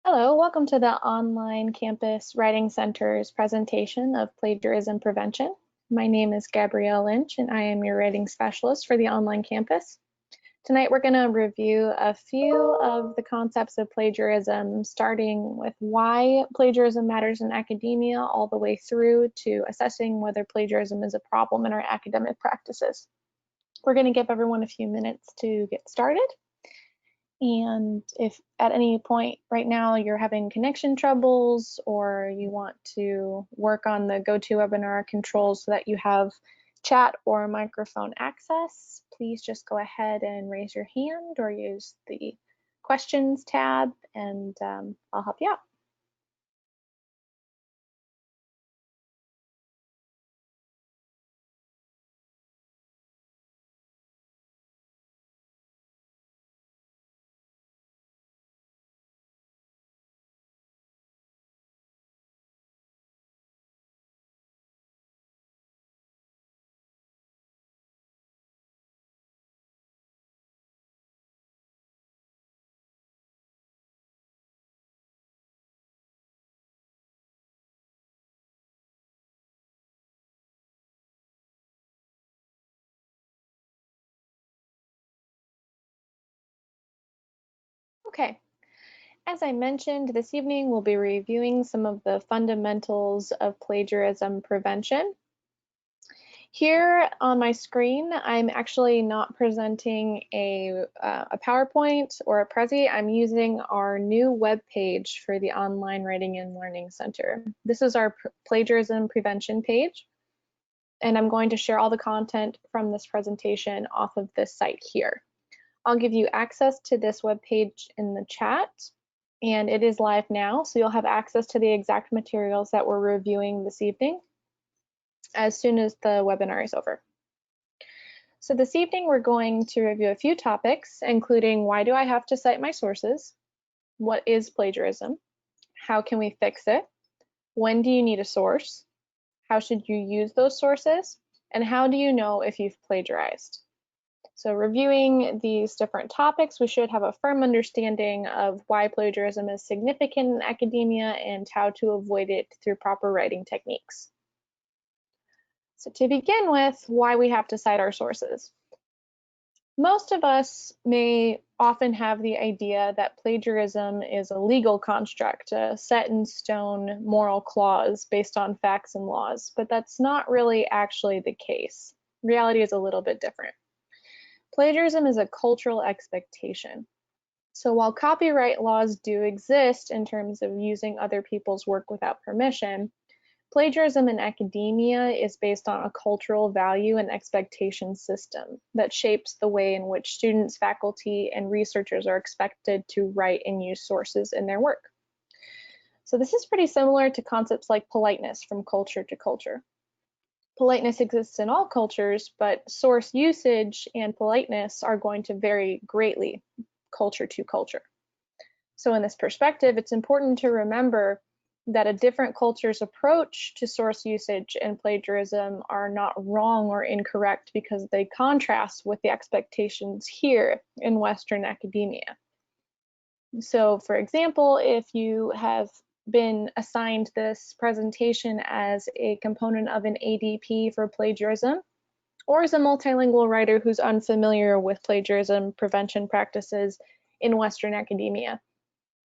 Hello, welcome to the Online Campus Writing Center's presentation of plagiarism prevention. My name is Gabrielle Lynch, and I am your writing specialist for the online campus. Tonight, we're going to review a few of the concepts of plagiarism, starting with why plagiarism matters in academia, all the way through to assessing whether plagiarism is a problem in our academic practices. We're going to give everyone a few minutes to get started. And if at any point right now you're having connection troubles or you want to work on the GoToWebinar controls so that you have chat or microphone access, please just go ahead and raise your hand or use the questions tab and I'll help you out. Okay. As I mentioned, this evening we'll be reviewing some of the fundamentals of plagiarism prevention. Here on my screen, I'm actually not presenting a PowerPoint or a Prezi. I'm using our new web page for the Online Writing and Learning Center. This is our plagiarism prevention page, and I'm going to share all the content from this presentation off of this site here. I'll give you access to this web page in the chat, and it is live now, so you'll have access to the exact materials that we're reviewing this evening as soon as the webinar is over. So this evening we're going to review a few topics, including why do I have to cite my sources? What is plagiarism? How can we fix it? When do you need a source? How should you use those sources? And how do you know if you've plagiarized? So reviewing these different topics, we should have a firm understanding of why plagiarism is significant in academia and how to avoid it through proper writing techniques. So to begin with, why we have to cite our sources. Most of us may often have the idea that plagiarism is a legal construct, a set in stone moral clause based on facts and laws, but that's not really actually the case. Reality is a little bit different. Plagiarism is a cultural expectation. So while copyright laws do exist in terms of using other people's work without permission, plagiarism in academia is based on a cultural value and expectation system that shapes the way in which students, faculty, and researchers are expected to write and use sources in their work. So this is pretty similar to concepts like politeness from culture to culture. Politeness exists in all cultures, but source usage and politeness are going to vary greatly culture to culture. So in this perspective, it's important to remember that a different culture's approach to source usage and plagiarism are not wrong or incorrect because they contrast with the expectations here in Western academia. So for example, if you have been assigned this presentation as a component of an ADP for plagiarism, or as a multilingual writer who's unfamiliar with plagiarism prevention practices in Western academia,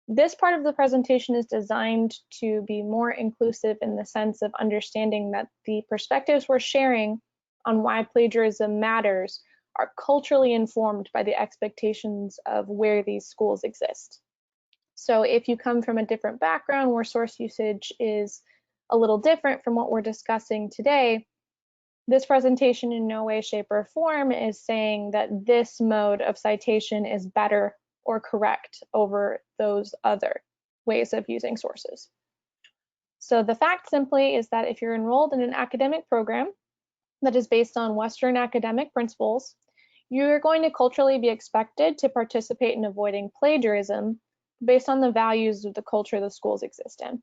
this part of the presentation is designed to be more inclusive in the sense of understanding that the perspectives we're sharing on why plagiarism matters are culturally informed by the expectations of where these schools exist. So if you come from a different background where source usage is a little different from what we're discussing today, this presentation in no way, shape, or form is saying that this mode of citation is better or correct over those other ways of using sources. So the fact simply is that if you're enrolled in an academic program that is based on Western academic principles, you're going to culturally be expected to participate in avoiding plagiarism based on the values of the culture the schools exist in.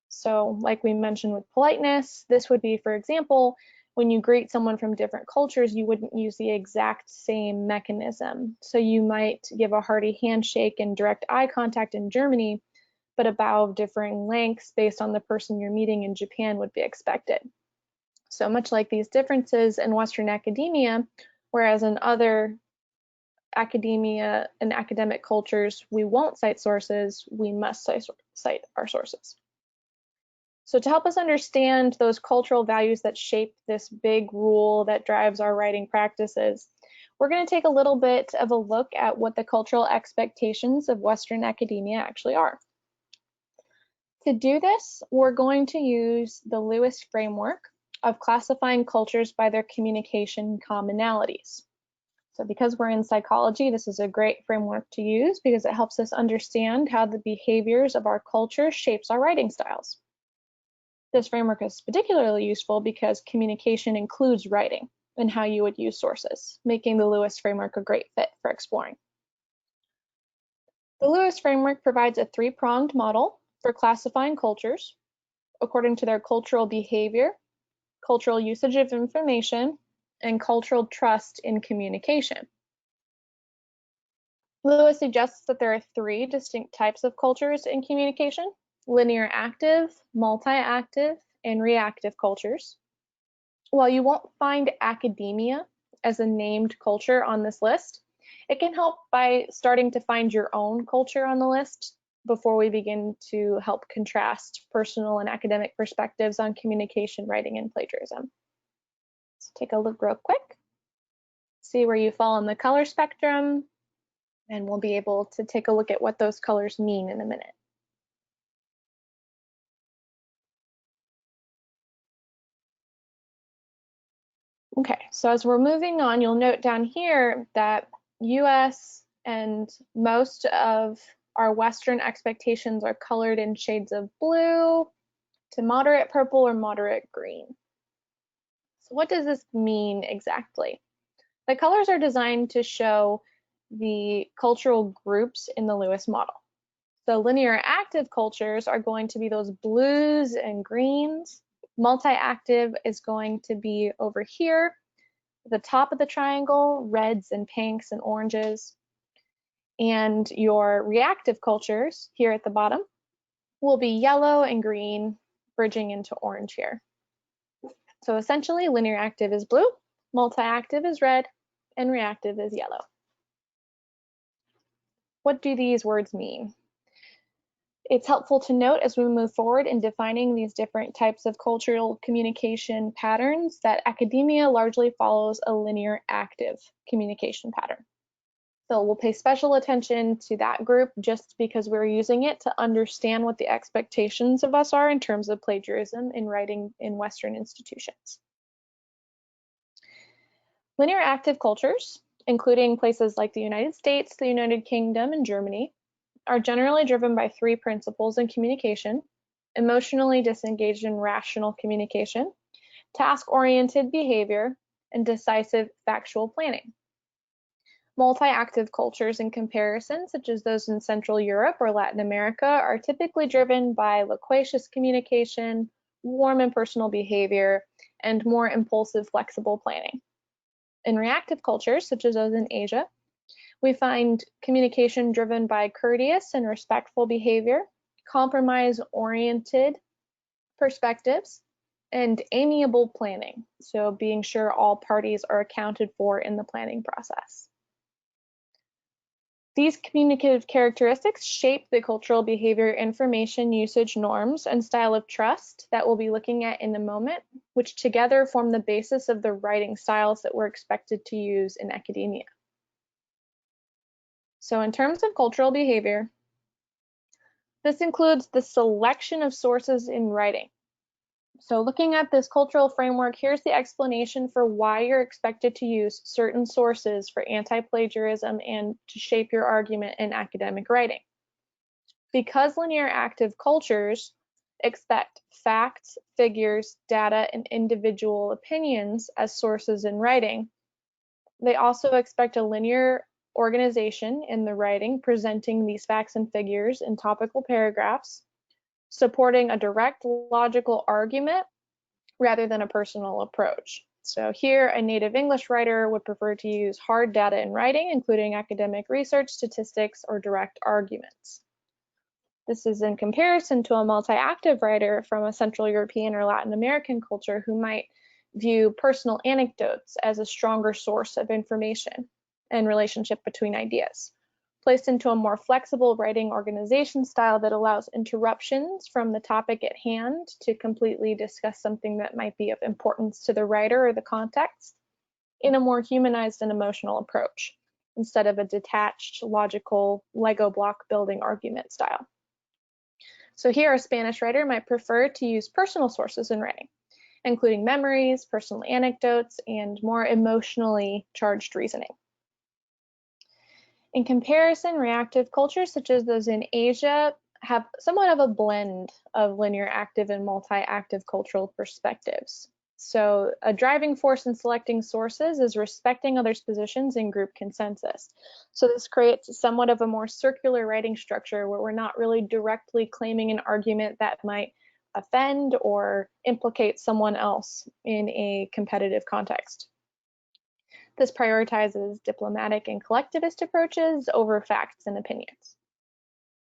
So like we mentioned with politeness, this would be, for example, when you greet someone from different cultures, you wouldn't use the exact same mechanism. So you might give a hearty handshake and direct eye contact in Germany, but a bow of differing lengths based on the person you're meeting in Japan would be expected. So much like these differences in Western academia, whereas in other academia and academic cultures, we won't cite sources, we must cite our sources. So to help us understand those cultural values that shape this big rule that drives our writing practices, we're going to take a little bit of a look at what the cultural expectations of Western academia actually are. To do this, we're going to use the Lewis framework of classifying cultures by their communication commonalities. So because we're in psychology, this is a great framework to use because it helps us understand how the behaviors of our culture shapes our writing styles. This framework is particularly useful because communication includes writing and how you would use sources, making the Lewis framework a great fit for exploring. The Lewis framework provides a three-pronged model for classifying cultures according to their cultural behavior, cultural usage of information, and cultural trust in communication. Lewis suggests that there are three distinct types of cultures in communication: linear active, multi-active, and reactive cultures. While you won't find academia as a named culture on this list, it can help by starting to find your own culture on the list before we begin to help contrast personal and academic perspectives on communication, writing, and plagiarism. Let's take a look real quick, see where you fall on the color spectrum, and we'll be able to take a look at what those colors mean in a minute. Okay, so as we're moving on, you'll note down here that US and most of our Western expectations are colored in shades of blue to moderate purple or moderate green. So what does this mean exactly? The colors are designed to show the cultural groups in the Lewis model. So linear active cultures are going to be those blues and greens. Multi-active is going to be over here, the top of the triangle, reds and pinks and oranges. And your reactive cultures here at the bottom will be yellow and green, bridging into orange here. So essentially, linear active is blue, multi-active is red, and reactive is yellow. What do these words mean? It's helpful to note as we move forward in defining these different types of cultural communication patterns that academia largely follows a linear active communication pattern. So we'll pay special attention to that group just because we're using it to understand what the expectations of us are in terms of plagiarism in writing in Western institutions. Linear active cultures, including places like the United States, the United Kingdom, and Germany, are generally driven by three principles in communication: emotionally disengaged and rational communication, task-oriented behavior, and decisive factual planning. Multi-active cultures in comparison, such as those in Central Europe or Latin America, are typically driven by loquacious communication, warm and personal behavior, and more impulsive, flexible planning. In reactive cultures, such as those in Asia, we find communication driven by courteous and respectful behavior, compromise-oriented perspectives, and amiable planning, so being sure all parties are accounted for in the planning process. These communicative characteristics shape the cultural behavior, information usage norms, and style of trust that we'll be looking at in a moment, which together form the basis of the writing styles that we're expected to use in academia. So in terms of cultural behavior, this includes the selection of sources in writing. So looking at this cultural framework, here's the explanation for why you're expected to use certain sources for anti-plagiarism and to shape your argument in academic writing. Because linear active cultures expect facts, figures, data, and individual opinions as sources in writing, they also expect a linear organization in the writing, presenting these facts and figures in topical paragraphs, supporting a direct logical argument rather than a personal approach. So here, a native English writer would prefer to use hard data in writing, including academic research, statistics, or direct arguments. This is in comparison to a multi-active writer from a Central European or Latin American culture who might view personal anecdotes as a stronger source of information and relationship between ideas, placed into a more flexible writing organization style that allows interruptions from the topic at hand to completely discuss something that might be of importance to the writer or the context in a more humanized and emotional approach, instead of a detached, logical, Lego block building argument style. So here, a Spanish writer might prefer to use personal sources in writing, including memories, personal anecdotes, and more emotionally charged reasoning. In comparison, reactive cultures, such as those in Asia, have somewhat of a blend of linear active and multi-active cultural perspectives. So a driving force in selecting sources is respecting others' positions in group consensus. So this creates somewhat of a more circular writing structure where we're not really directly claiming an argument that might offend or implicate someone else in a competitive context. This prioritizes diplomatic and collectivist approaches over facts and opinions.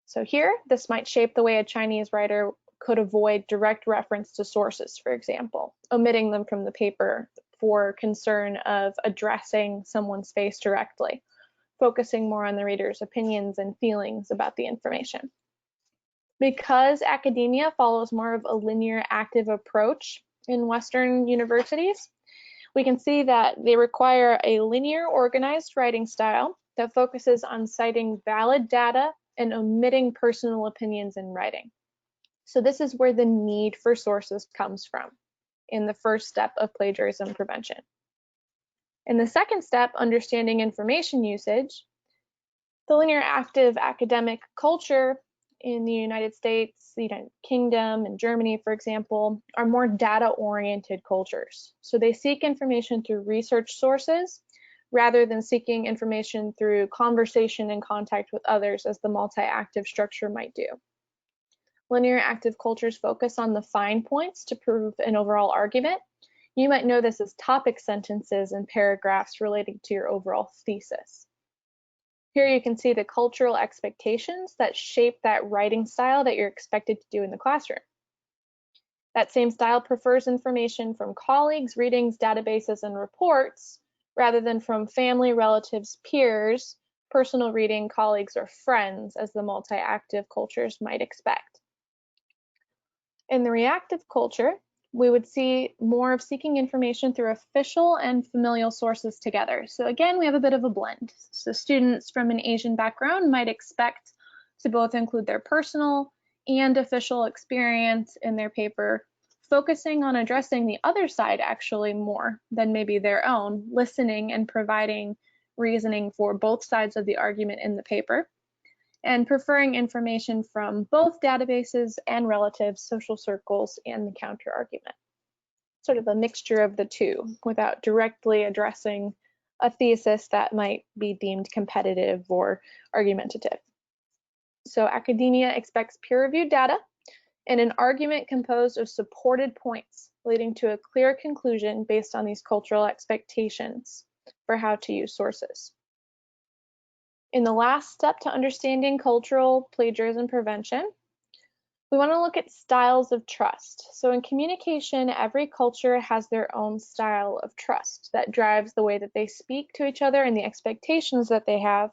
So here, this might shape the way a Chinese writer could avoid direct reference to sources, for example, omitting them from the paper for concern of addressing someone's face directly, focusing more on the reader's opinions and feelings about the information. Because academia follows more of a linear active approach in Western universities, we can see that they require a linear organized writing style that focuses on citing valid data and omitting personal opinions in writing. So this is where the need for sources comes from in the first step of plagiarism prevention. In the second step, understanding information usage, the linear active academic culture in the United States, the United Kingdom, and Germany, for example, are more data-oriented cultures. So they seek information through research sources rather than seeking information through conversation and contact with others as the multi-active structure might do. Linear active cultures focus on the fine points to prove an overall argument. You might know this as topic sentences and paragraphs relating to your overall thesis. Here you can see the cultural expectations that shape that writing style that you're expected to do in the classroom. That same style prefers information from colleagues, readings, databases, and reports, rather than from family, relatives, peers, personal reading, colleagues, or friends, as the multi-active cultures might expect. In the reactive culture, we would see more of seeking information through official and familial sources together. So again, we have a bit of a blend. So students from an Asian background might expect to both include their personal and official experience in their paper, focusing on addressing the other side actually more than maybe their own, listening and providing reasoning for both sides of the argument in the paper, and preferring information from both databases and relatives, social circles, and the counter argument. Sort of a mixture of the two without directly addressing a thesis that might be deemed competitive or argumentative. So academia expects peer-reviewed data and an argument composed of supported points leading to a clear conclusion based on these cultural expectations for how to use sources. In the last step to understanding cultural plagiarism prevention, we want to look at styles of trust. So in communication, every culture has their own style of trust that drives the way that they speak to each other and the expectations that they have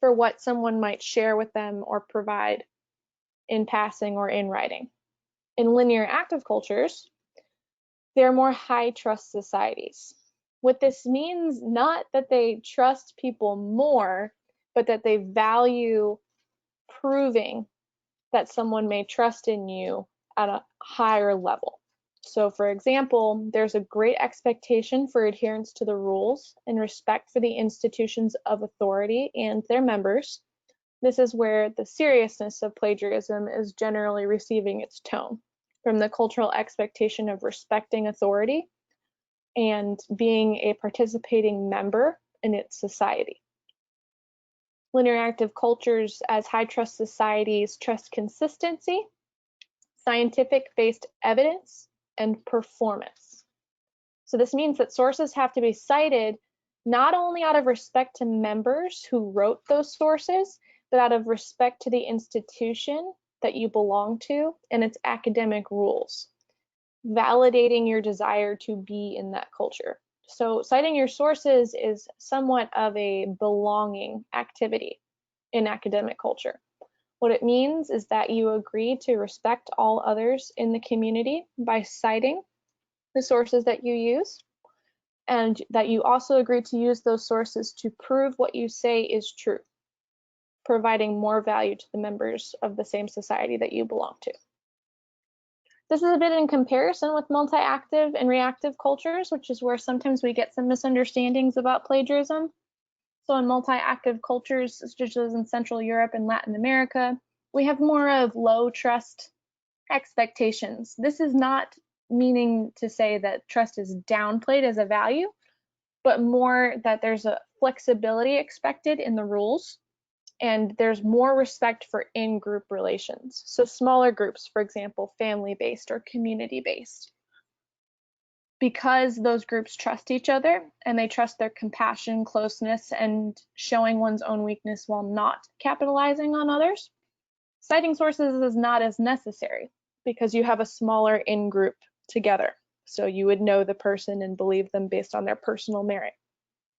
for what someone might share with them or provide in passing or in writing. In linear active cultures, they're more high trust societies. What this means, not that they trust people more, but that they value proving that someone may trust in you at a higher level. So for example, there's a great expectation for adherence to the rules and respect for the institutions of authority and their members. This is where the seriousness of plagiarism is generally receiving its tone, from the cultural expectation of respecting authority and being a participating member in its society. Linear active cultures as high trust societies trust consistency, scientific-based evidence, and performance. So this means that sources have to be cited not only out of respect to members who wrote those sources, but out of respect to the institution that you belong to and its academic rules, validating your desire to be in that culture. So citing your sources is somewhat of a belonging activity in academic culture. What it means is that you agree to respect all others in the community by citing the sources that you use, and that you also agree to use those sources to prove what you say is true, providing more value to the members of the same society that you belong to. This is a bit in comparison with multi-active and reactive cultures, which is where sometimes we get some misunderstandings about plagiarism. So in multi-active cultures, such as in Central Europe and Latin America, we have more of low trust expectations. This is not meaning to say that trust is downplayed as a value, but more that there's a flexibility expected in the rules, and there's more respect for in-group relations. So smaller groups, for example, family-based or community-based. Because those groups trust each other and they trust their compassion, closeness, and showing one's own weakness while not capitalizing on others, citing sources is not as necessary because you have a smaller in-group together. So you would know the person and believe them based on their personal merit.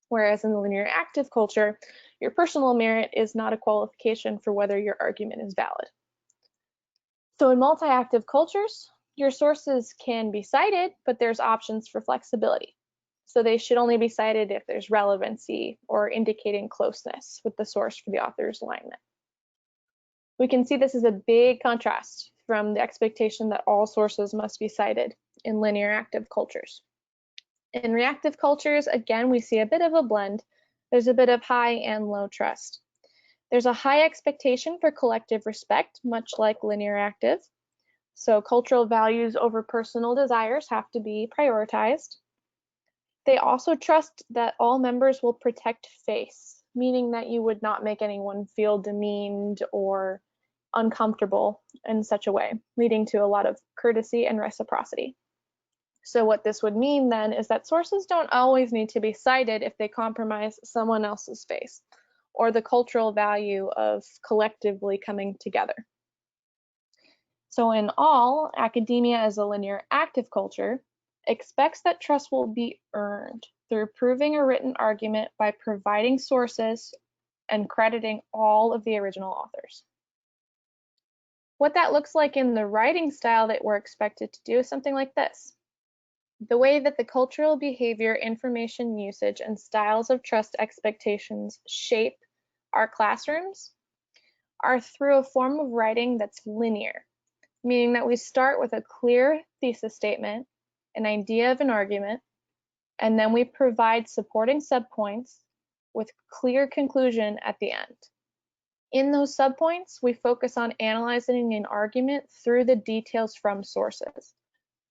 Whereas in the linear active culture, your personal merit is not a qualification for whether your argument is valid. So in multi-active cultures, your sources can be cited, but there's options for flexibility. So they should only be cited if there's relevancy or indicating closeness with the source for the author's alignment. We can see this is a big contrast from the expectation that all sources must be cited in linear active cultures. In reactive cultures, again, we see a bit of a blend. There's a bit of high and low trust. There's a high expectation for collective respect, much like linear active. So cultural values over personal desires have to be prioritized. They also trust that all members will protect face, meaning that you would not make anyone feel demeaned or uncomfortable in such a way, leading to a lot of courtesy and reciprocity. So what this would mean then is that sources don't always need to be cited if they compromise someone else's space or the cultural value of collectively coming together. So in all, academia as a linear active culture expects that trust will be earned through proving a written argument by providing sources and crediting all of the original authors. What that looks like in the writing style that we're expected to do is something like this. The way that the cultural behavior, information usage, and styles of trust expectations shape our classrooms are through a form of writing that's linear, meaning that we start with a clear thesis statement, an idea of an argument, and then we provide supporting subpoints with clear conclusion at the end. In those subpoints, we focus on analyzing an argument through the details from sources.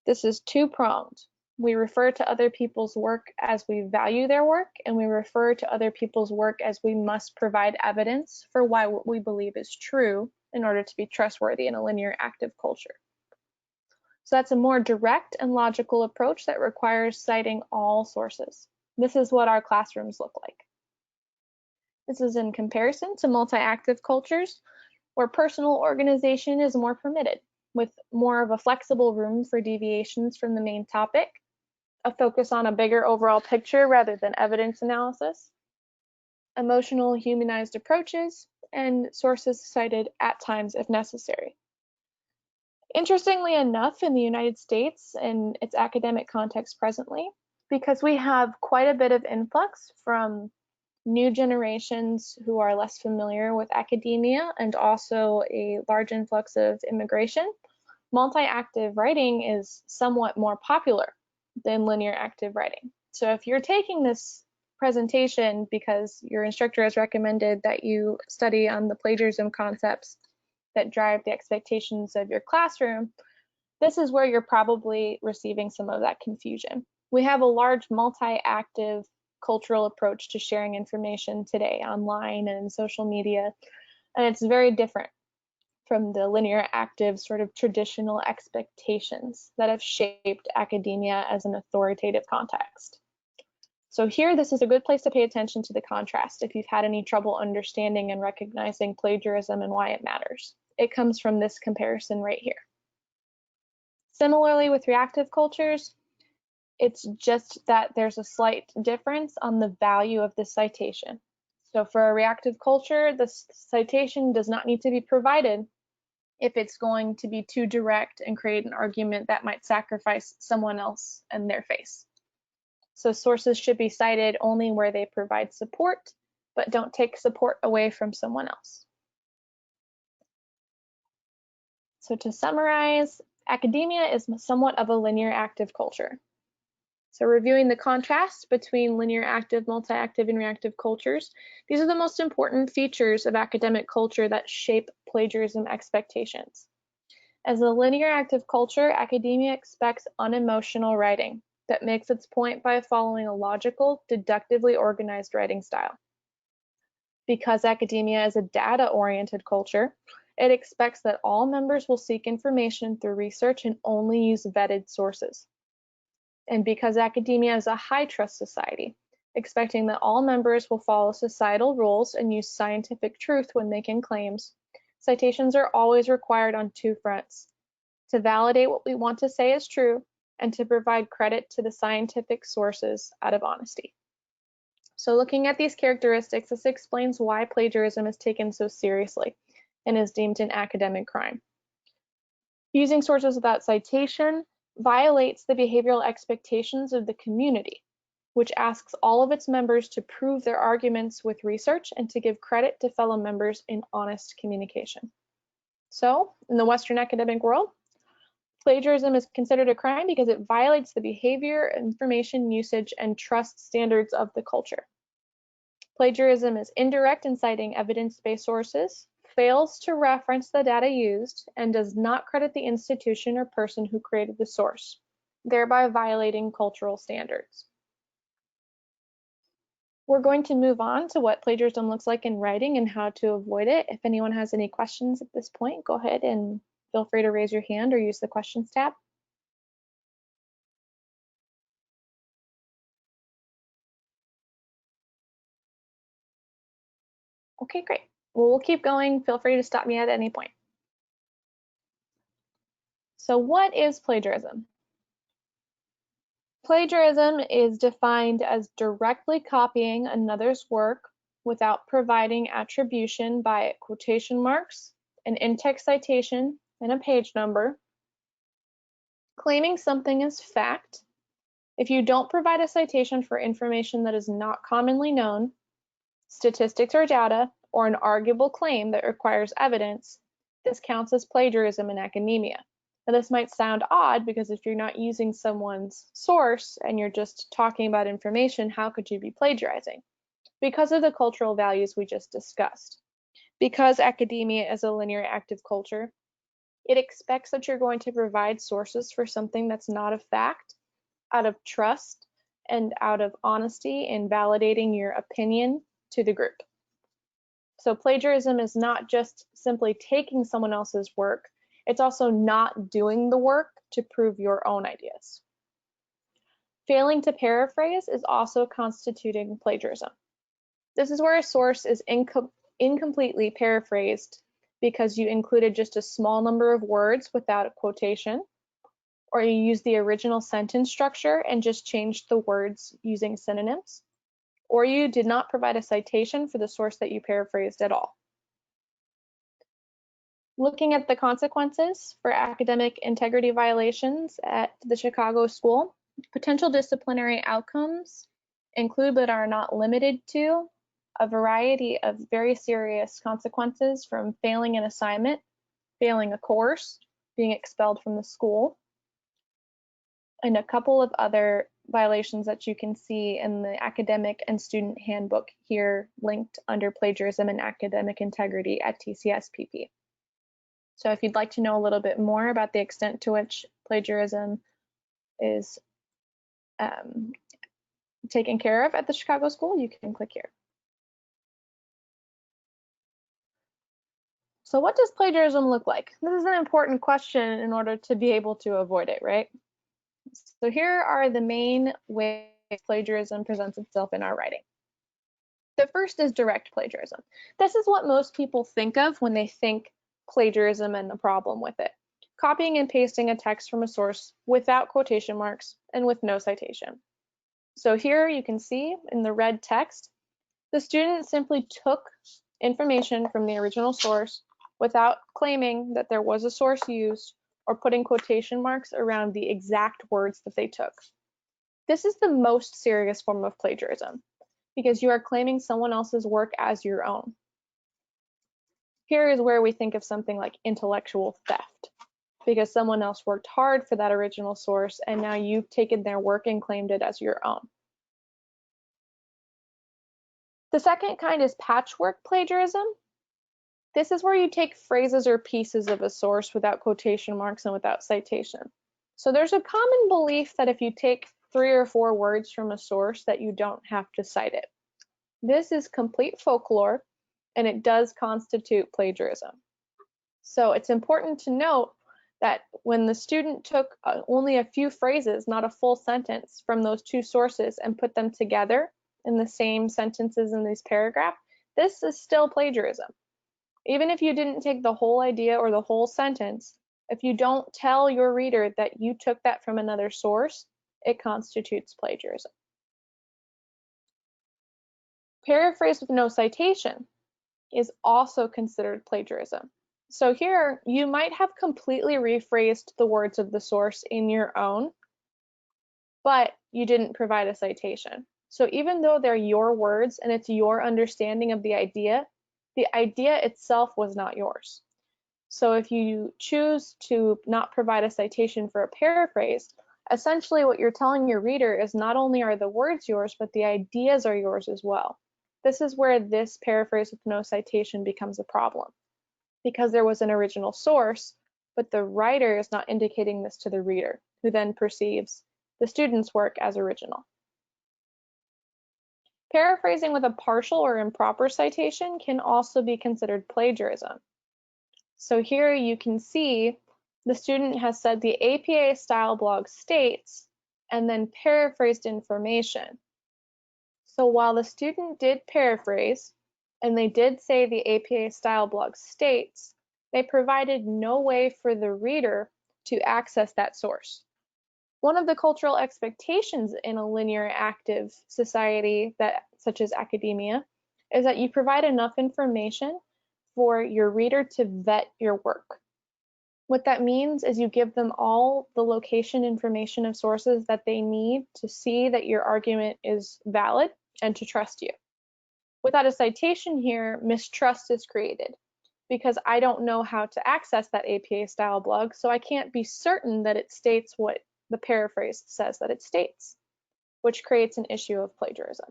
This is two-pronged. We refer to other people's work as we value their work, and we refer to other people's work as we must provide evidence for why what we believe is true in order to be trustworthy in a linear active culture. So that's a more direct and logical approach that requires citing all sources. This is what our classrooms look like. This is in comparison to multi-active cultures where personal organization is more permitted, with more of a flexible room for deviations from the main topic, a focus on a bigger overall picture rather than evidence analysis, emotional humanized approaches, and sources cited at times if necessary. Interestingly enough, in the United States and its academic context presently, because we have quite a bit of influx from new generations who are less familiar with academia and also a large influx of immigration, multi-active writing is somewhat more popular than linear active writing. So if you're taking this presentation because your instructor has recommended that you study on the plagiarism concepts that drive the expectations of your classroom, this is where you're probably receiving some of that confusion. We have a large multi-active cultural approach to sharing information today online and in social media, and it's very different from the linear active sort of traditional expectations that have shaped academia as an authoritative context. So here, this is a good place to pay attention to the contrast if you've had any trouble understanding and recognizing plagiarism and why it matters. It comes from this comparison right here. Similarly with reactive cultures, it's just that there's a slight difference on the value of the citation. So for a reactive culture, the citation does not need to be provided if it's going to be too direct and create an argument that might sacrifice someone else and their face. So sources should be cited only where they provide support, but don't take support away from someone else. So to summarize, academia is somewhat of a linear active culture. So reviewing the contrast between linear active, multi-active, and reactive cultures, these are the most important features of academic culture that shape plagiarism expectations. As a linear active culture, academia expects unemotional writing that makes its point by following a logical, deductively organized writing style. Because academia is a data-oriented culture, it expects that all members will seek information through research and only use vetted sources. And because academia is a high-trust society, expecting that all members will follow societal rules and use scientific truth when making claims, citations are always required on two fronts: to validate what we want to say is true, and to provide credit to the scientific sources out of honesty. So looking at these characteristics, this explains why plagiarism is taken so seriously and is deemed an academic crime. Using sources without citation violates the behavioral expectations of the community, which asks all of its members to prove their arguments with research and to give credit to fellow members in honest communication. So, in the Western academic world, plagiarism is considered a crime because it violates the behavior, information usage, and trust standards of the culture. Plagiarism is indirect in citing evidence-based sources, fails to reference the data used, and does not credit the institution or person who created the source, thereby violating cultural standards. We're going to move on to what plagiarism looks like in writing and how to avoid it. If anyone has any questions at this point, go ahead and feel free to raise your hand or use the questions tab. Okay, great. Well, we'll keep going. Feel free to stop me at any point. So what is plagiarism? Plagiarism is defined as directly copying another's work without providing attribution by quotation marks, an in-text citation, and a page number. Claiming something as fact. If you don't provide a citation for information that is not commonly known, statistics or data, or an arguable claim that requires evidence, this counts as plagiarism in academia. Now, this might sound odd because if you're not using someone's source and you're just talking about information, how could you be plagiarizing? Because of the cultural values we just discussed. Because academia is a linear active culture, it expects that you're going to provide sources for something that's not a fact out of trust and out of honesty in validating your opinion to the group. So plagiarism is not just simply taking someone else's work, it's also not doing the work to prove your own ideas. Failing to paraphrase is also constituting plagiarism. This is where a source is incompletely paraphrased because you included just a small number of words without a quotation, or you use the original sentence structure and just changed the words using synonyms, or you did not provide a citation for the source that you paraphrased at all. Looking at the consequences for academic integrity violations at the Chicago School, potential disciplinary outcomes include but are not limited to a variety of very serious consequences from failing an assignment, failing a course, being expelled from the school, and a couple of other violations that you can see in the academic and student handbook here linked under plagiarism and academic integrity at TCSPP. So if you'd like to know a little bit more about the extent to which plagiarism is taken care of at the Chicago School, you can click here. So what does plagiarism look like? This is an important question in order to be able to avoid it, right? So here are the main ways plagiarism presents itself in our writing. The first is direct plagiarism. This is what most people think of when they think plagiarism and the problem with it. Copying and pasting a text from a source without quotation marks and with no citation. So here you can see in the red text, the student simply took information from the original source without claiming that there was a source used or putting quotation marks around the exact words that they took. This is the most serious form of plagiarism because you are claiming someone else's work as your own. Here is where we think of something like intellectual theft, because someone else worked hard for that original source and now you've taken their work and claimed it as your own. The second kind is patchwork plagiarism. This is where you take phrases or pieces of a source without quotation marks and without citation. So there's a common belief that if you take 3 or 4 words from a source that you don't have to cite it. This is complete folklore and it does constitute plagiarism. So it's important to note that when the student took only a few phrases, not a full sentence, from those 2 sources and put them together in the same sentences in this paragraph, this is still plagiarism. Even if you didn't take the whole idea or the whole sentence, if you don't tell your reader that you took that from another source, it constitutes plagiarism. Paraphrase with no citation is also considered plagiarism. So here, you might have completely rephrased the words of the source in your own, but you didn't provide a citation. So even though they're your words and it's your understanding of the idea itself was not yours. So if you choose to not provide a citation for a paraphrase, essentially what you're telling your reader is not only are the words yours, but the ideas are yours as well. This is where this paraphrase with no citation becomes a problem, because there was an original source, but the writer is not indicating this to the reader, who then perceives the student's work as original. Paraphrasing with a partial or improper citation can also be considered plagiarism. So here you can see the student has said the APA style blog states and then paraphrased information. So while the student did paraphrase and they did say the APA style blog states, they provided no way for the reader to access that source. One of the cultural expectations in a linear active society such as academia is that you provide enough information for your reader to vet your work. What that means is you give them all the location information of sources that they need to see that your argument is valid and to trust you. Without a citation here, mistrust is created because I don't know how to access that APA style blog, so I can't be certain that it states what the paraphrase says that it states, which creates an issue of plagiarism.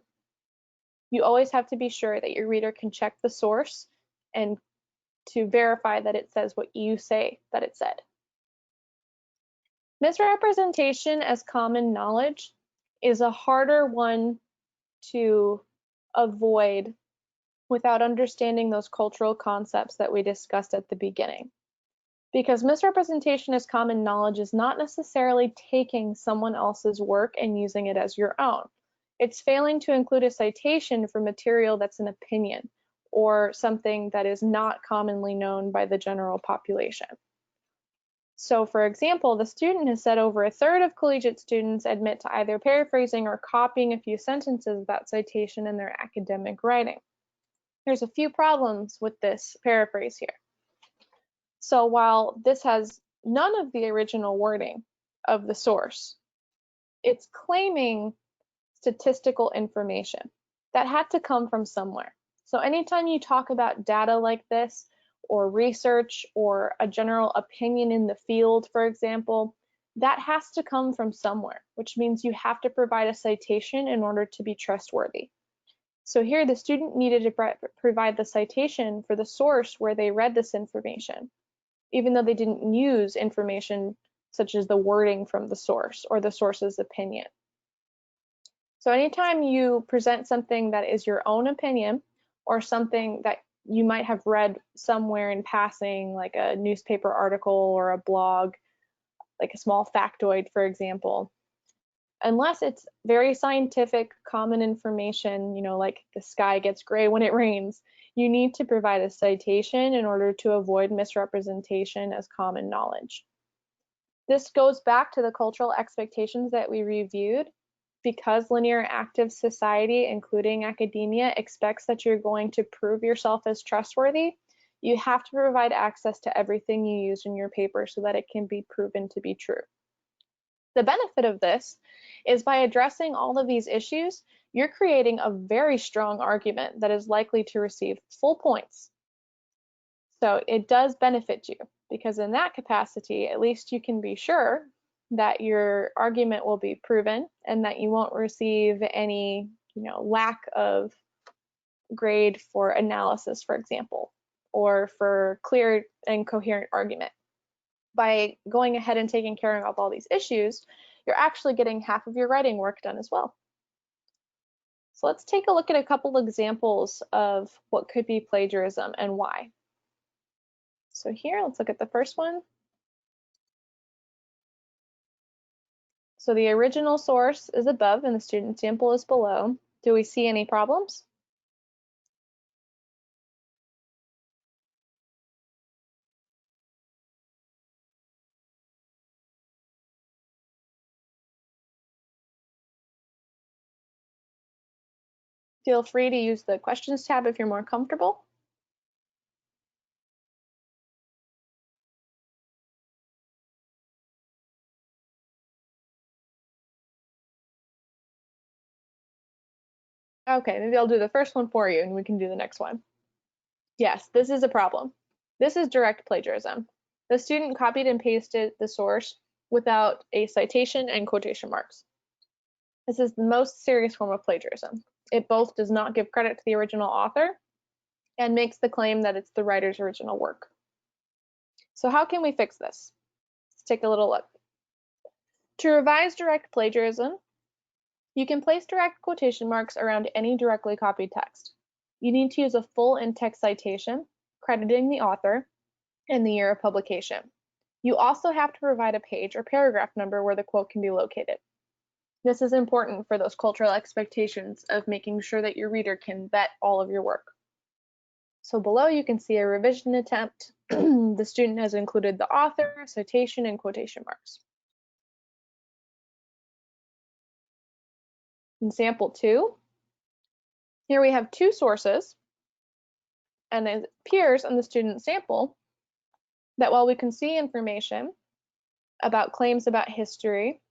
You always have to be sure that your reader can check the source and to verify that it says what you say that it said. Misrepresentation as common knowledge is a harder one to avoid without understanding those cultural concepts that we discussed at the beginning. Because misrepresentation as common knowledge is not necessarily taking someone else's work and using it as your own. It's failing to include a citation for material that's an opinion or something that is not commonly known by the general population. So for example, the student has said over 1/3 of collegiate students admit to either paraphrasing or copying a few sentences without citation in their academic writing. There's a few problems with this paraphrase here. So while this has none of the original wording of the source, it's claiming statistical information that had to come from somewhere. So anytime you talk about data like this, or research, or a general opinion in the field, for example, that has to come from somewhere, which means you have to provide a citation in order to be trustworthy. So here the student needed to provide the citation for the source where they read this information, even though they didn't use information such as the wording from the source or the source's opinion. So anytime you present something that is your own opinion or something that you might have read somewhere in passing, like a newspaper article or a blog, like a small factoid, for example, Unless it's very scientific, common information, like the sky gets gray when it rains, you need to provide a citation in order to avoid misrepresentation as common knowledge. This goes back to the cultural expectations that we reviewed. Because linear active society, including academia, expects that you're going to prove yourself as trustworthy, you have to provide access to everything you use in your paper so that it can be proven to be true. The benefit of this is by addressing all of these issues, you're creating a very strong argument that is likely to receive full points. So it does benefit you because in that capacity, at least you can be sure that your argument will be proven and that you won't receive any, lack of grade for analysis, for example, or for clear and coherent argument. By going ahead and taking care of all these issues, you're actually getting half of your writing work done as well. So let's take a look at a couple examples of what could be plagiarism and why. So here, let's look at the first one. So the original source is above and the student sample is below. Do we see any problems? Feel free to use the questions tab if you're more comfortable. Okay, maybe I'll do the first one for you and we can do the next one. Yes, this is a problem. This is direct plagiarism. The student copied and pasted the source without a citation and quotation marks. This is the most serious form of plagiarism. It both does not give credit to the original author and makes the claim that it's the writer's original work. So how can we fix this? Let's take a little look. To revise direct plagiarism, you can place direct quotation marks around any directly copied text. You need to use a full in-text citation, crediting the author, and the year of publication. You also have to provide a page or paragraph number where the quote can be located. This is important for those cultural expectations of making sure that your reader can vet all of your work. So below you can see a revision attempt. The student has included the author, citation, and quotation marks. In sample 2, here we have two sources, and it appears in the student sample that while we can see information about claims about history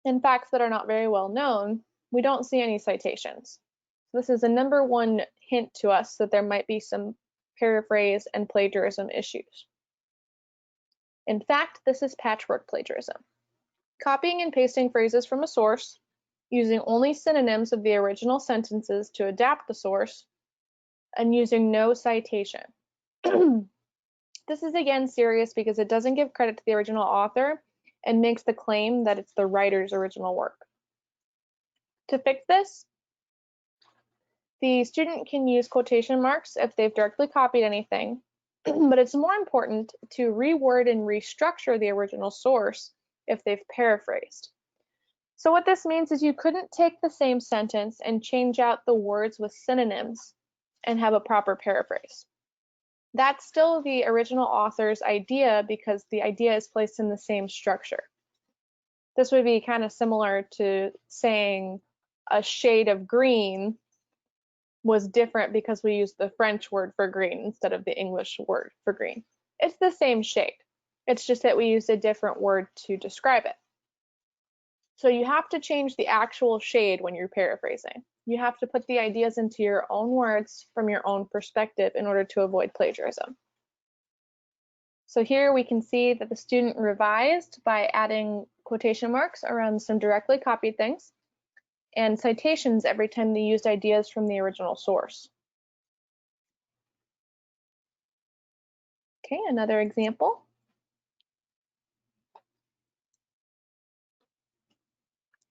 and facts that are not very well known, we don't see any citations. This is a number one hint to us that there might be some paraphrase and plagiarism issues. In fact, this is patchwork plagiarism. Copying and pasting phrases from a source, using only synonyms of the original sentences to adapt the source, and using no citation. This is again serious because it doesn't give credit to the original author and makes the claim that it's the writer's original work. To fix this, the student can use quotation marks if they've directly copied anything, but it's more important to reword and restructure the original source if they've paraphrased. So what this means is you couldn't take the same sentence and change out the words with synonyms and have a proper paraphrase. That's still the original author's idea because the idea is placed in the same structure. This would be kind of similar to saying a shade of green was different because we used the French word for green instead of the English word for green. It's the same shade. It's just that we used a different word to describe it. So you have to change the actual shade when you're paraphrasing. You have to put the ideas into your own words from your own perspective in order to avoid plagiarism. So here we can see that the student revised by adding quotation marks around some directly copied things and citations every time they used ideas from the original source. Okay, another example.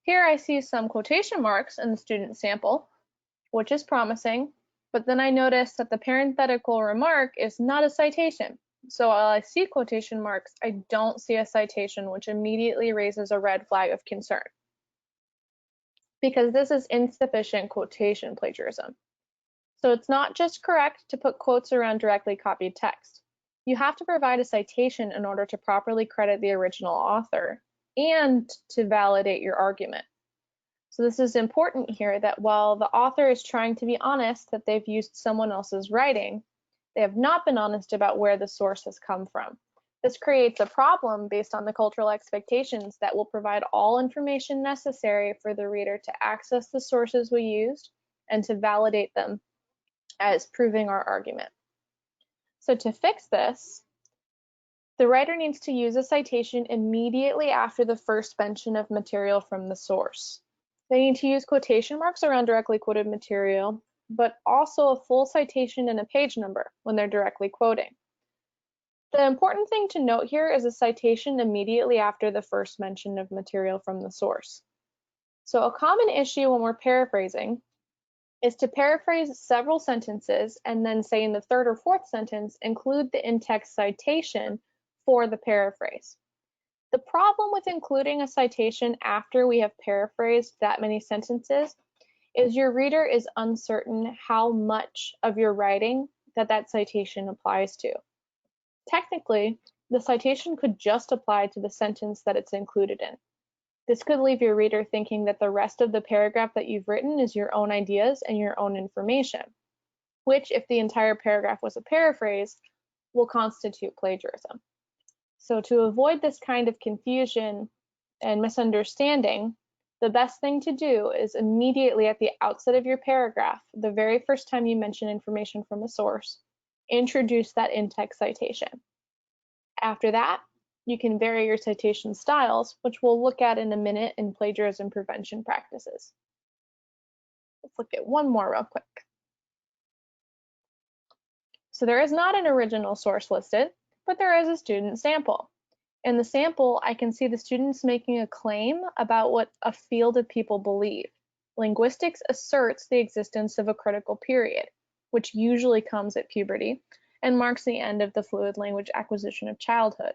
Here I see some quotation marks in the student sample, which is promising, but then I notice that the parenthetical remark is not a citation. So while I see quotation marks, I don't see a citation, which immediately raises a red flag of concern. because this is insufficient quotation plagiarism. So it's not just correct to put quotes around directly copied text. You have to provide a citation in order to properly credit the original author and to validate your argument. So this is important here that while the author is trying to be honest that they've used someone else's writing, they have not been honest about where the source has come from. This creates a problem based on the cultural expectations that will provide all information necessary for the reader to access the sources we used and to validate them as proving our argument. So to fix this, the writer needs to use a citation immediately after the first mention of material from the source. They need to use quotation marks around directly quoted material, but also a full citation and a page number when they're directly quoting. The important thing to note here is a citation immediately after the first mention of material from the source. So a common issue when we're paraphrasing is to paraphrase several sentences and then say in the third or fourth sentence, include the in-text citation for the paraphrase. The problem with including a citation after we have paraphrased that many sentences is your reader is uncertain how much of your writing that citation applies to. Technically, the citation could just apply to the sentence that it's included in. This could leave your reader thinking that the rest of the paragraph that you've written is your own ideas and your own information, which, if the entire paragraph was a paraphrase, will constitute plagiarism. So to avoid this kind of confusion and misunderstanding, the best thing to do is immediately at the outset of your paragraph, the very first time you mention information from a source, introduce that in-text citation. After that, you can vary your citation styles, which we'll look at in a minute in plagiarism prevention practices. Let's look at one more real quick. So there is not an original source listed, but there is a student sample. In the sample, I can see the students making a claim about what a field of people believe. Linguistics asserts the existence of a critical period, which usually comes at puberty and marks the end of the fluid language acquisition of childhood.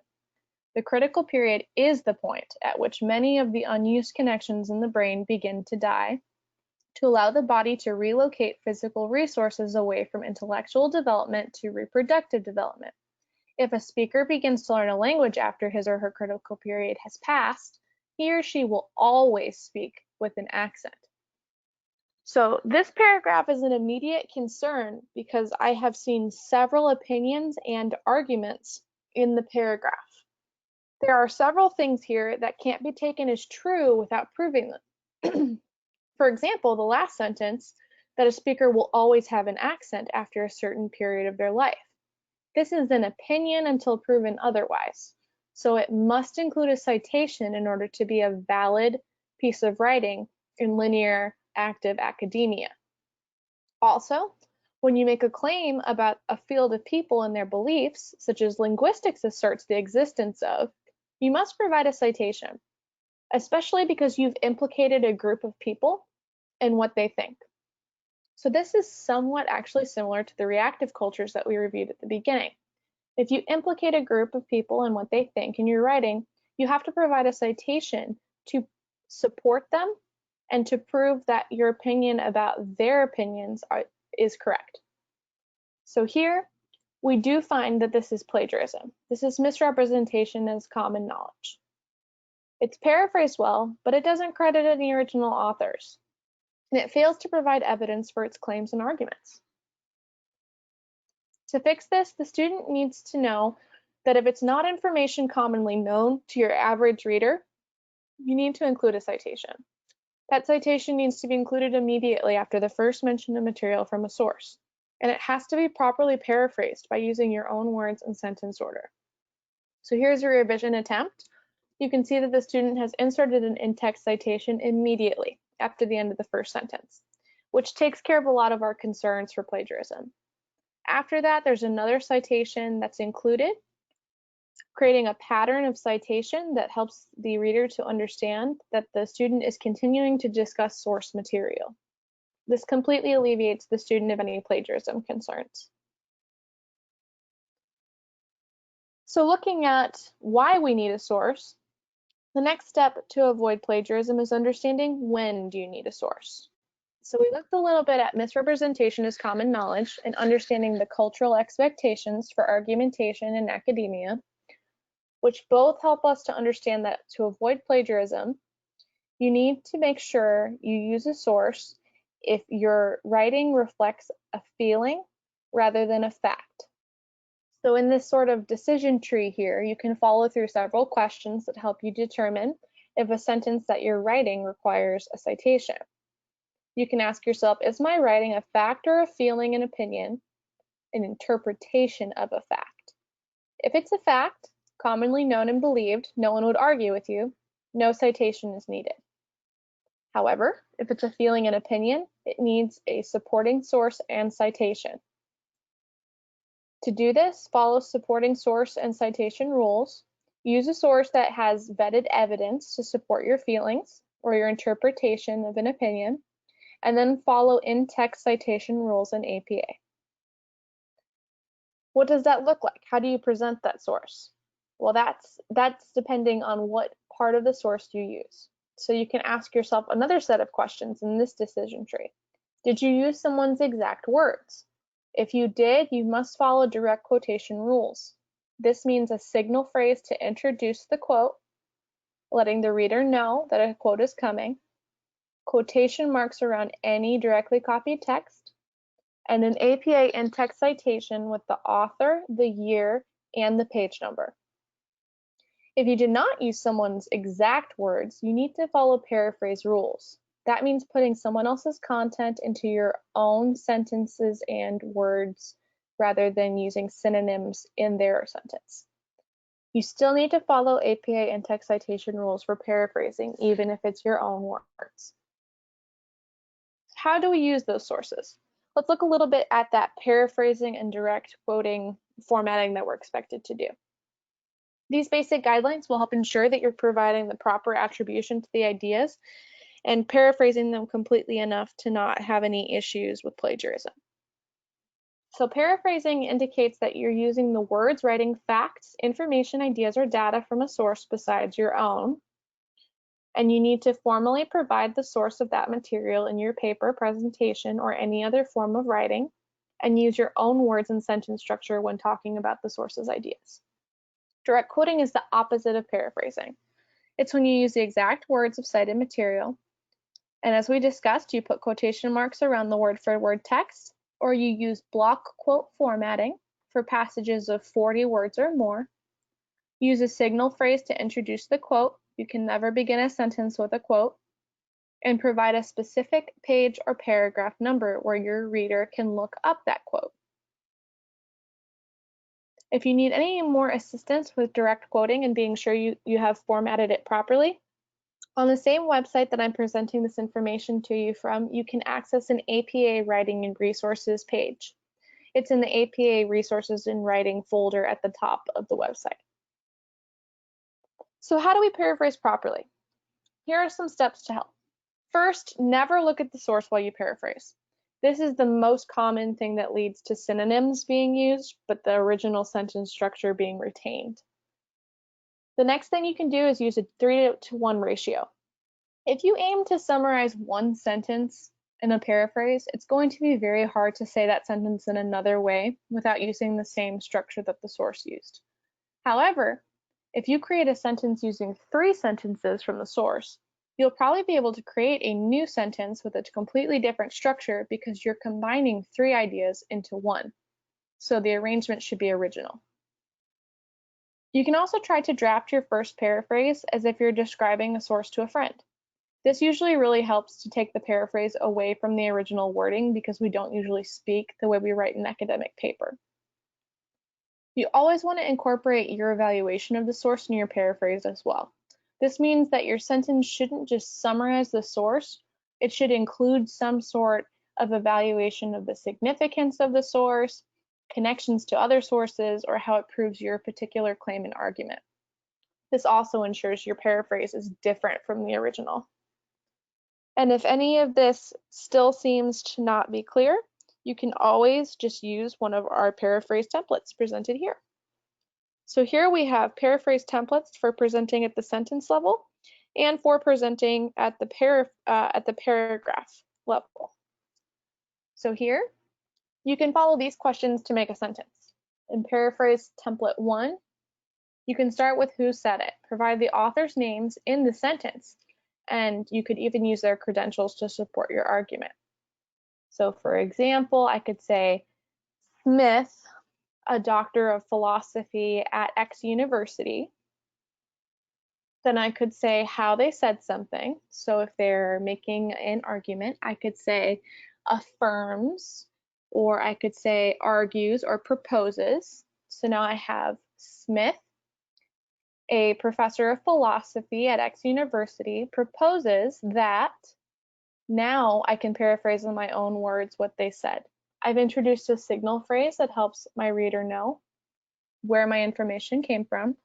The critical period is the point at which many of the unused connections in the brain begin to die to allow the body to relocate physical resources away from intellectual development to reproductive development. If a speaker begins to learn a language after his or her critical period has passed, he or she will always speak with an accent. So this paragraph is an immediate concern because I have seen several opinions and arguments in the paragraph. There are several things here that can't be taken as true without proving them. For example, the last sentence, that a speaker will always have an accent after a certain period of their life. This is an opinion until proven otherwise, so it must include a citation in order to be a valid piece of writing in linear active academia. Also, when you make a claim about a field of people and their beliefs, such as linguistics asserts the existence of, you must provide a citation, especially because you've implicated a group of people and what they think. So this is somewhat actually similar to the reactive cultures that we reviewed at the beginning. If you implicate a group of people and what they think in your writing, you have to provide a citation to support them and to prove that your opinion about their opinions is correct. So here, we do find that this is plagiarism. This is misrepresentation as common knowledge. It's paraphrased well, but it doesn't credit any original authors, and it fails to provide evidence for its claims and arguments. To fix this, the student needs to know that if it's not information commonly known to your average reader, you need to include a citation. That citation needs to be included immediately after the first mention of material from a source, and it has to be properly paraphrased by using your own words and sentence order. So here's a revision attempt. You can see that the student has inserted an in-text citation immediately after the end of the first sentence, which takes care of a lot of our concerns for plagiarism. After that, there's another citation that's included, creating a pattern of citation that helps the reader to understand that the student is continuing to discuss source material. This completely alleviates the student of any plagiarism concerns. So looking at why we need a source, The next step to avoid plagiarism is understanding when do you need a source. So we looked a little bit at misrepresentation as common knowledge and understanding the cultural expectations for argumentation in academia, which both help us to understand that to avoid plagiarism, you need to make sure you use a source if your writing reflects a feeling rather than a fact. So in this sort of decision tree here, you can follow through several questions that help you determine if a sentence that you're writing requires a citation. You can ask yourself, is my writing a fact or a feeling, an opinion, an interpretation of a fact? If it's a fact, commonly known and believed, no one would argue with you, no citation is needed. However, if it's a feeling and opinion, it needs a supporting source and citation. To do this, follow supporting source and citation rules. Use a source that has vetted evidence to support your feelings or your interpretation of an opinion, and then follow in-text citation rules in APA. What does that look like? How do you present that source? Well, that's depending on what part of the source you use. So you can ask yourself another set of questions in this decision tree. Did you use someone's exact words? If you did, you must follow direct quotation rules. This means a signal phrase to introduce the quote, letting the reader know that a quote is coming, quotation marks around any directly copied text, and an APA in-text citation with the author, the year, and the page number. If you did not use someone's exact words, you need to follow paraphrase rules. That means putting someone else's content into your own sentences and words rather than using synonyms in their sentence. You still need to follow APA in-text citation rules for paraphrasing, even if it's your own words. How do we use those sources? Let's look a little bit at that paraphrasing and direct quoting formatting that we're expected to do. These basic guidelines will help ensure that you're providing the proper attribution to the ideas and paraphrasing them completely enough to not have any issues with plagiarism. So paraphrasing indicates that you're using the words writing facts, information, ideas, or data from a source besides your own, and you need to formally provide the source of that material in your paper, presentation, or any other form of writing, and use your own words and sentence structure when talking about the source's ideas. Direct quoting is the opposite of paraphrasing. It's when you use the exact words of cited material, and as we discussed, you put quotation marks around the word-for-word text, or you use block quote formatting for passages of 40 words or more. Use a signal phrase to introduce the quote. You can never begin a sentence with a quote. And provide a specific page or paragraph number where your reader can look up that quote. If you need any more assistance with direct quoting and being sure you have formatted it properly, on the same website that I'm presenting this information to you from, you can access an APA Writing and Resources page. It's in the APA Resources and Writing folder at the top of the website. So how do we paraphrase properly? Here are some steps to help. First, never look at the source while you paraphrase. This is the most common thing that leads to synonyms being used, but the original sentence structure being retained. The next thing you can do is use a 3-to-1 ratio. If you aim to summarize one sentence in a paraphrase, it's going to be very hard to say that sentence in another way without using the same structure that the source used. However, if you create a sentence using 3 sentences from the source, you'll probably be able to create a new sentence with a completely different structure because you're combining 3 ideas into one. So the arrangement should be original. You can also try to draft your first paraphrase as if you're describing a source to a friend. This usually really helps to take the paraphrase away from the original wording because we don't usually speak the way we write an academic paper. You always want to incorporate your evaluation of the source in your paraphrase as well. This means that your sentence shouldn't just summarize the source, it should include some sort of evaluation of the significance of the source, connections to other sources, or how it proves your particular claim and argument. This also ensures your paraphrase is different from the original. And if any of this still seems to not be clear, you can always just use one of our paraphrase templates presented here. So here we have paraphrase templates for presenting at the sentence level and for presenting at the paragraph level. So here, you can follow these questions to make a sentence. In paraphrase template 1, you can start with who said it. Provide the author's names in the sentence, and you could even use their credentials to support your argument. So for example, I could say, Smith, a doctor of philosophy at X university. Then I could say how they said something. So if they're making an argument, I could say affirms, or I could say argues or proposes. So now I have Smith, a professor of philosophy at X university, proposes that. Now I can paraphrase in my own words what they said. I've introduced a signal phrase that helps my reader know where my information came from,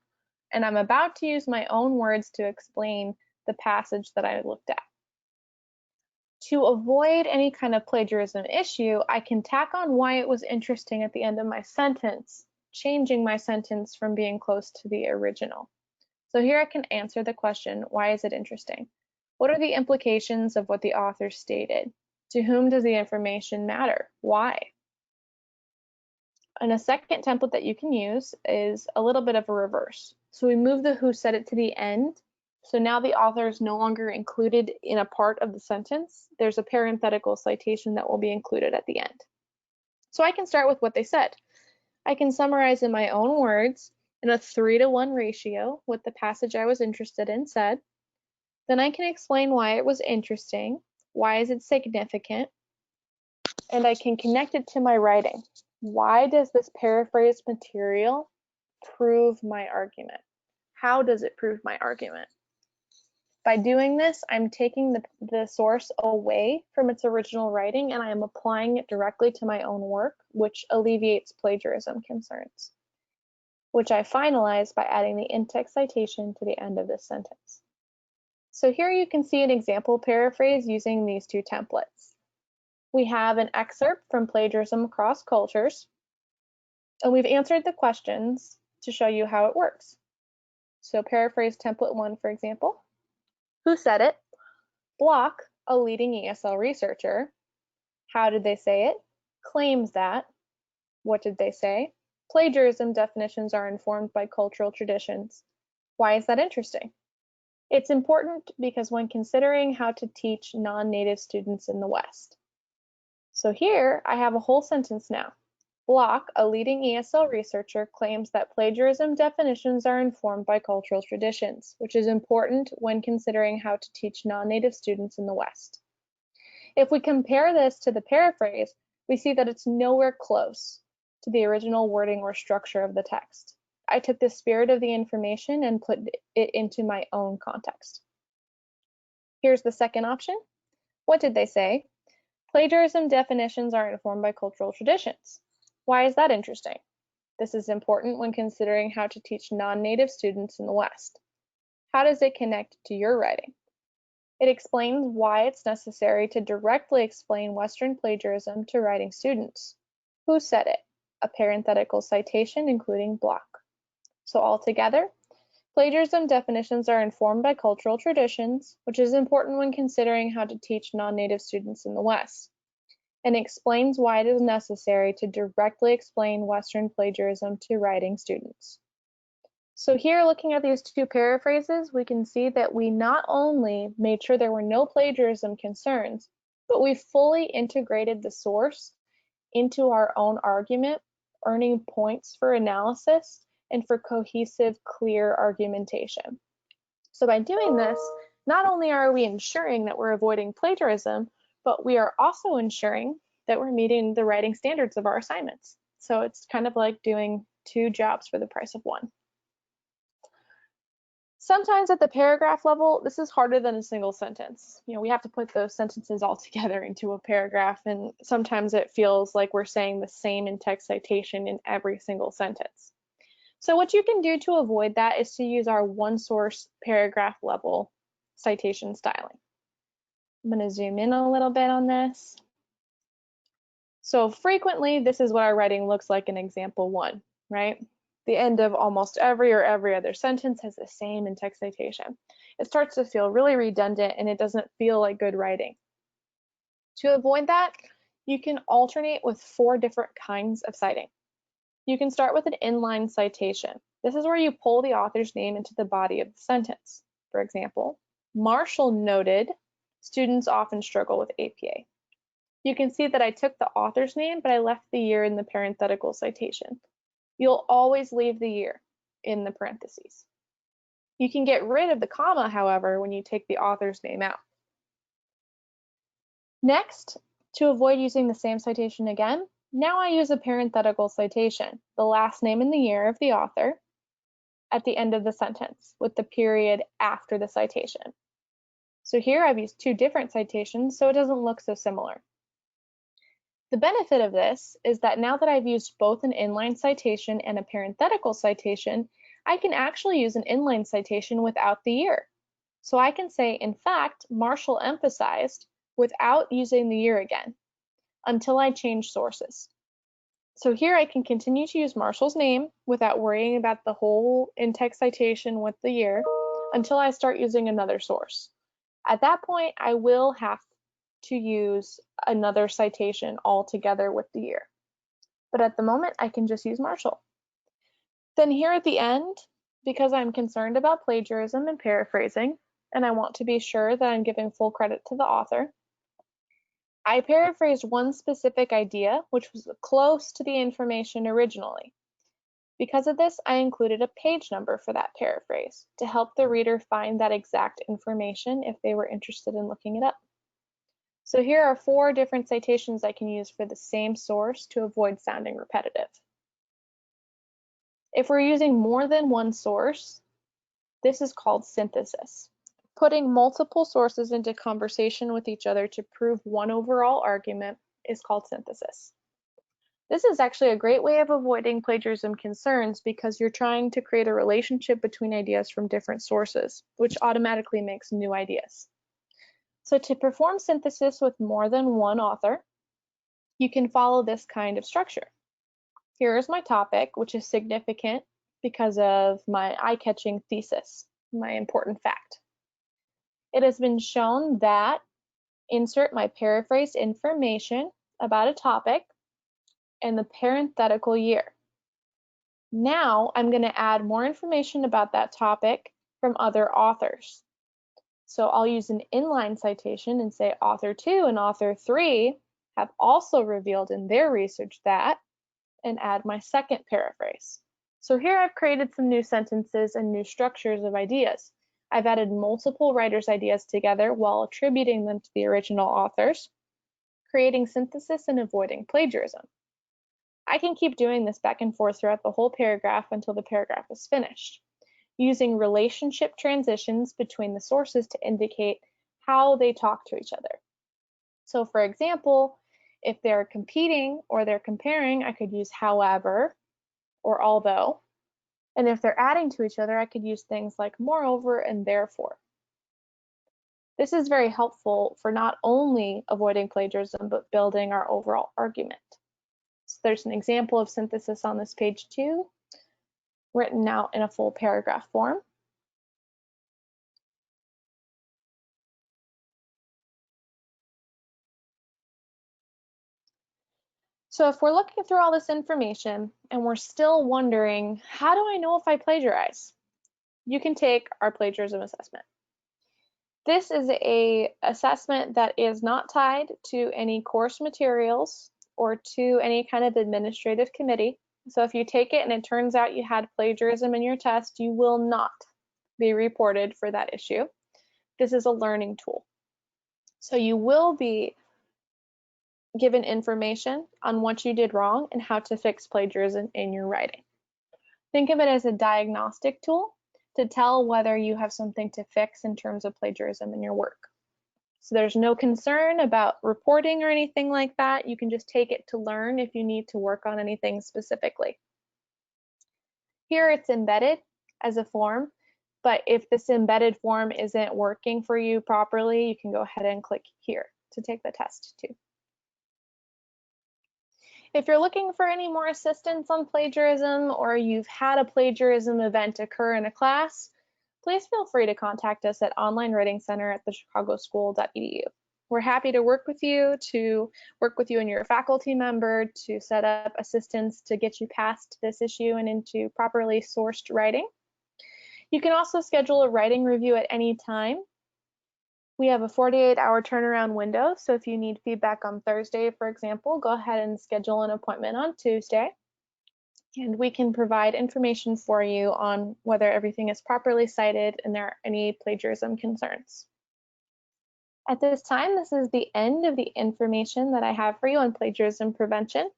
and I'm about to use my own words to explain the passage that I looked at. To avoid any kind of plagiarism issue, I can tack on why it was interesting at the end of my sentence, changing my sentence from being close to the original. So here I can answer the question, why is it interesting? What are the implications of what the author stated? To whom does the information matter? Why? And a second template that you can use is a little bit of a reverse. So we move the who said it to the end. So now the author is no longer included in a part of the sentence. There's a parenthetical citation that will be included at the end. So I can start with what they said. I can summarize in my own words in a 3-to-1 ratio what the passage I was interested in said. Then I can explain why it was interesting, why is it significant, and I can connect it to my writing. Why does this paraphrase material prove my argument? How does it prove my argument? By doing this, I'm taking the source away from its original writing and I am applying it directly to my own work, which alleviates plagiarism concerns, which I finalize by adding the in-text citation to the end of this sentence. So here you can see an example paraphrase using these two templates. We have an excerpt from Plagiarism Across Cultures, and we've answered the questions to show you how it works. So paraphrase template 1, for example. Who said it? Block, a leading ESL researcher. How did they say it? Claims that. What did they say? Plagiarism definitions are informed by cultural traditions. Why is that interesting? It's important because when considering how to teach non-native students in the West. So here I have a whole sentence now. Block, a leading ESL researcher, claims that plagiarism definitions are informed by cultural traditions, which is important when considering how to teach non-native students in the West. If we compare this to the paraphrase, we see that it's nowhere close to the original wording or structure of the text. I took the spirit of the information and put it into my own context. Here's the second option. What did they say? Plagiarism definitions are informed by cultural traditions. Why is that interesting? This is important when considering how to teach non-native students in the West. How does it connect to your writing? It explains why it's necessary to directly explain Western plagiarism to writing students. Who said it? A parenthetical citation including Block. So altogether, plagiarism definitions are informed by cultural traditions, which is important when considering how to teach non-native students in the West, and explains why it is necessary to directly explain Western plagiarism to writing students. So here, looking at these two paraphrases, we can see that we not only made sure there were no plagiarism concerns, but we fully integrated the source into our own argument, earning points for analysis and for cohesive, clear argumentation. So by doing this, not only are we ensuring that we're avoiding plagiarism, but we are also ensuring that we're meeting the writing standards of our assignments. So it's kind of like doing two jobs for the price of one. Sometimes at the paragraph level, this is harder than a single sentence. We have to put those sentences all together into a paragraph, and sometimes it feels like we're saying the same in-text citation in every single sentence. So what you can do to avoid that is to use our one source paragraph level citation styling. I'm going to zoom in a little bit on this. So frequently, this is what our writing looks like in example 1, right? The end of almost every or every other sentence has the same in-text citation. It starts to feel really redundant and it doesn't feel like good writing. To avoid that, you can alternate with 4 different kinds of citing. You can start with an inline citation. This is where you pull the author's name into the body of the sentence. For example, Marshall noted students often struggle with APA. You can see that I took the author's name, but I left the year in the parenthetical citation. You'll always leave the year in the parentheses. You can get rid of the comma, however, when you take the author's name out. Next, to avoid using the same citation again, now I use a parenthetical citation, the last name and the year of the author, at the end of the sentence, with the period after the citation. So here I've used 2 different citations, so it doesn't look so similar. The benefit of this is that now that I've used both an inline citation and a parenthetical citation, I can actually use an inline citation without the year. So I can say, in fact, Marshall emphasized without using the year again, until I change sources. So here I can continue to use Marshall's name without worrying about the whole in-text citation with the year until I start using another source. At that point, I will have to use another citation altogether with the year. But at the moment, I can just use Marshall. Then here at the end, because I'm concerned about plagiarism and paraphrasing, and I want to be sure that I'm giving full credit to the author, I paraphrased one specific idea, which was close to the information originally. Because of this, I included a page number for that paraphrase to help the reader find that exact information if they were interested in looking it up. So here are 4 different citations I can use for the same source to avoid sounding repetitive. If we're using more than one source, this is called synthesis. Putting multiple sources into conversation with each other to prove one overall argument is called synthesis. This is actually a great way of avoiding plagiarism concerns because you're trying to create a relationship between ideas from different sources, which automatically makes new ideas. So to perform synthesis with more than one author, you can follow this kind of structure. Here is my topic, which is significant because of my eye-catching thesis, my important fact. It has been shown that insert my paraphrased information about a topic and the parenthetical year. Now I'm going to add more information about that topic from other authors. So I'll use an inline citation and say author 2 and author 3 have also revealed in their research that, and add my second paraphrase. So here I've created some new sentences and new structures of ideas. I've added multiple writers' ideas together while attributing them to the original authors, creating synthesis and avoiding plagiarism. I can keep doing this back and forth throughout the whole paragraph until the paragraph is finished, using relationship transitions between the sources to indicate how they talk to each other. So for example, if they're competing or they're comparing, I could use however or although. And if they're adding to each other, I could use things like moreover and therefore. This is very helpful for not only avoiding plagiarism, but building our overall argument. So there's an example of synthesis on this page too, written out in a full paragraph form. So if we're looking through all this information and we're still wondering, how do I know if I plagiarize? You can take our plagiarism assessment. This is an assessment that is not tied to any course materials or to any kind of administrative committee. So if you take it and it turns out you had plagiarism in your test, you will not be reported for that issue. This is a learning tool. So you will be given information on what you did wrong and how to fix plagiarism in your writing. Think of it as a diagnostic tool to tell whether you have something to fix in terms of plagiarism in your work. So there's no concern about reporting or anything like that. You can just take it to learn if you need to work on anything specifically. Here it's embedded as a form, but if this embedded form isn't working for you properly, you can go ahead and click here to take the test too. If you're looking for any more assistance on plagiarism, or you've had a plagiarism event occur in a class, please feel free to contact us at onlinewritingcenter@thechicagoschool.edu. We're happy to work with you and your faculty member to set up assistance to get you past this issue and into properly sourced writing. You can also schedule a writing review at any time. We have a 48-hour turnaround window, so if you need feedback on Thursday, for example, go ahead and schedule an appointment on Tuesday, and we can provide information for you on whether everything is properly cited and there are any plagiarism concerns. At this time, this is the end of the information that I have for you on plagiarism prevention.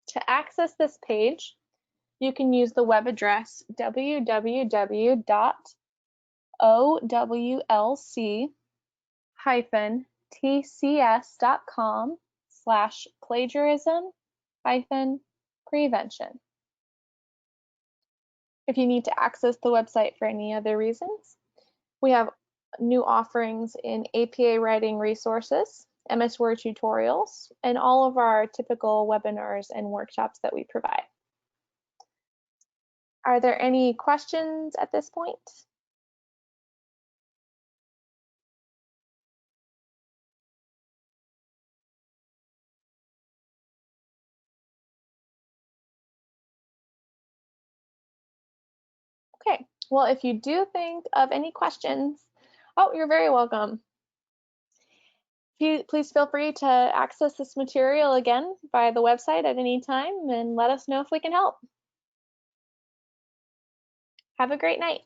To access this page, you can use the web address www.owlc-tcs.com/plagiarism-prevention. If you need to access the website for any other reasons, we have new offerings in APA writing resources, MS Word tutorials, and all of our typical webinars and workshops that we provide. Are there any questions at this point? Okay, well, if you do think of any questions, oh, you're very welcome. Please feel free to access this material again via the website at any time and let us know if we can help. Have a great night.